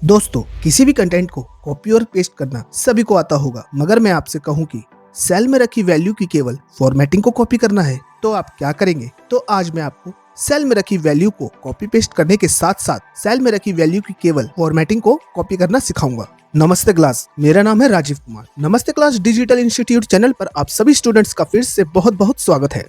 दोस्तों, किसी भी कंटेंट को कॉपी और पेस्ट करना सभी को आता होगा, मगर मैं आपसे कहूं कि सेल में रखी वैल्यू की केवल फॉर्मेटिंग को कॉपी करना है तो आप क्या करेंगे। तो आज मैं आपको सेल में रखी वैल्यू को कॉपी पेस्ट करने के साथ साथ सेल में रखी वैल्यू की केवल फॉर्मेटिंग को कॉपी करना सिखाऊंगा। नमस्ते क्लास, मेरा नाम है राजीव कुमार। नमस्ते क्लास डिजिटल इंस्टीट्यूट चैनल पर आप सभी स्टूडेंट्स का फिर से बहुत बहुत स्वागत है।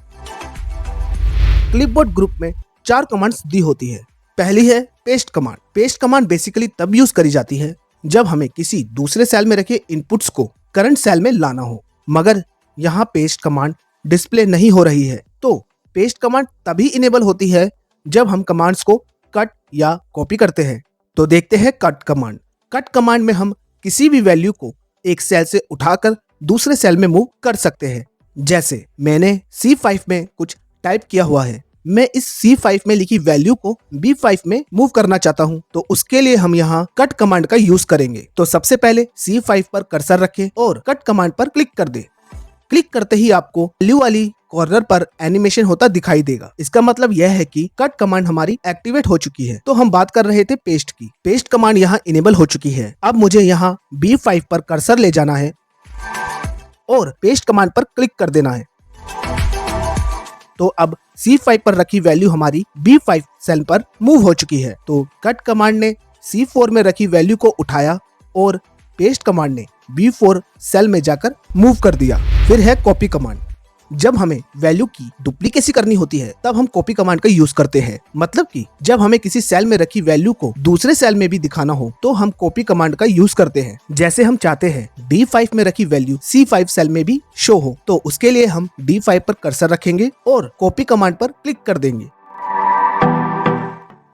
क्लिपबोर्ड ग्रुप में 4 कमांड्स दी होती है। पहली है paste command. Paste command basically तब यूज करी जाती है जब हमें किसी दूसरे सेल में रखे इनपुट्स को करंट सेल में लाना हो, मगर यहाँ पेस्ट कमांड डिस्प्ले नहीं हो रही है। तो पेस्ट कमांड तभी इनेबल होती है जब हम कमांड्स को कट या कॉपी करते हैं। तो देखते हैं कट कमांड। कट कमांड में हम किसी भी वैल्यू को एक सेल से उठाकर दूसरे सेल में मूव कर सकते हैं। जैसे मैंने C5 में कुछ टाइप किया हुआ है, मैं इस C5 में लिखी वैल्यू को B5 में मूव करना चाहता हूं, तो उसके लिए हम यहाँ कट कमांड का यूज करेंगे। तो सबसे पहले C5 पर कर्सर रखें और कट कमांड पर क्लिक कर दें। क्लिक करते ही आपको वैल्यू वाली कॉर्नर पर एनिमेशन होता दिखाई देगा। इसका मतलब यह है कि कट कमांड हमारी एक्टिवेट हो चुकी है। तो हम बात कर रहे थे पेस्ट की। पेस्ट कमांड यहाँ इनेबल हो चुकी है। अब मुझे यहाँ B5 पर कर्सर ले जाना है और पेस्ट कमांड पर क्लिक कर देना है। तो अब C5 पर रखी वैल्यू हमारी B5 सेल पर मूव हो चुकी है। तो कट कमांड ने C4 में रखी वैल्यू को उठाया और पेस्ट कमांड ने B4 सेल में जाकर मूव कर दिया। फिर है कॉपी कमांड। जब हमें वैल्यू की डुप्लीकेसी करनी होती है तब हम कॉपी कमांड का यूज करते हैं। मतलब कि जब हमें किसी सेल में रखी वैल्यू को दूसरे सेल में भी दिखाना हो तो हम कॉपी कमांड का यूज करते हैं। जैसे हम चाहते हैं D5 में रखी वैल्यू C5 सेल में भी शो हो, तो उसके लिए हम D5 पर कर्सर रखेंगे और कॉपी कमांड पर क्लिक कर देंगे।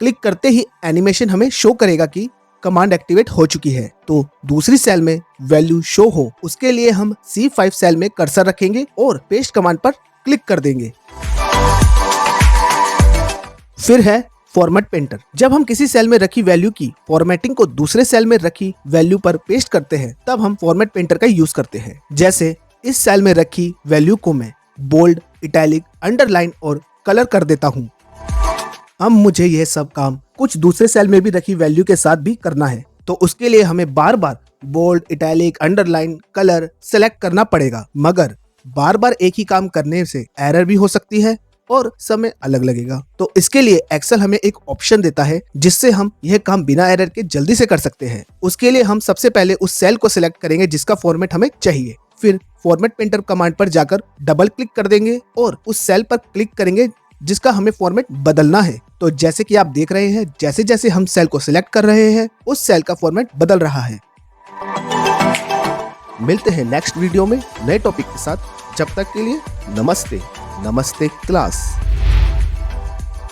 क्लिक करते ही एनिमेशन हमें शो करेगा कि कमांड एक्टिवेट हो चुकी है। तो दूसरी सेल में वैल्यू शो हो उसके लिए हम C5 सेल में कर्सर रखेंगे और पेस्ट कमांड पर क्लिक कर देंगे। फिर है फॉर्मेट पेंटर। जब हम किसी सेल में रखी वैल्यू की फॉर्मेटिंग को दूसरे सेल में रखी वैल्यू पर पेस्ट करते हैं तब हम फॉर्मेट पेंटर का यूज करते हैं। जैसे इस सेल में रखी वैल्यू को मैं बोल्ड, इटैलिक, अंडरलाइन और कलर कर देता हूँ। अब मुझे यह सब काम कुछ दूसरे सेल में भी रखी वैल्यू के साथ भी करना है, तो उसके लिए हमें बार बार bold, italic, underline, colour select करना पड़ेगा। मगर बार बार एक ही काम करने से एरर भी हो सकती है और समय अलग लगेगा। तो इसके लिए एक्सेल हमें एक ऑप्शन देता है जिससे हम यह काम बिना एरर के जल्दी से कर सकते हैं। उसके लिए हम सबसे पहले उस सेल को सिलेक्ट करेंगे जिसका फॉर्मेट हमें चाहिए। फिर फॉर्मेट पेंटर कमांड पर जाकर डबल क्लिक कर देंगे और उस सेल पर क्लिक करेंगे जिसका हमें फॉर्मेट बदलना है। तो जैसे कि आप देख रहे हैं, जैसे जैसे हम सेल को सिलेक्ट कर रहे हैं उस सेल का फॉर्मेट बदल रहा है। मिलते हैं नेक्स्ट वीडियो में नए टॉपिक के साथ। जब तक के लिए नमस्ते। नमस्ते क्लास।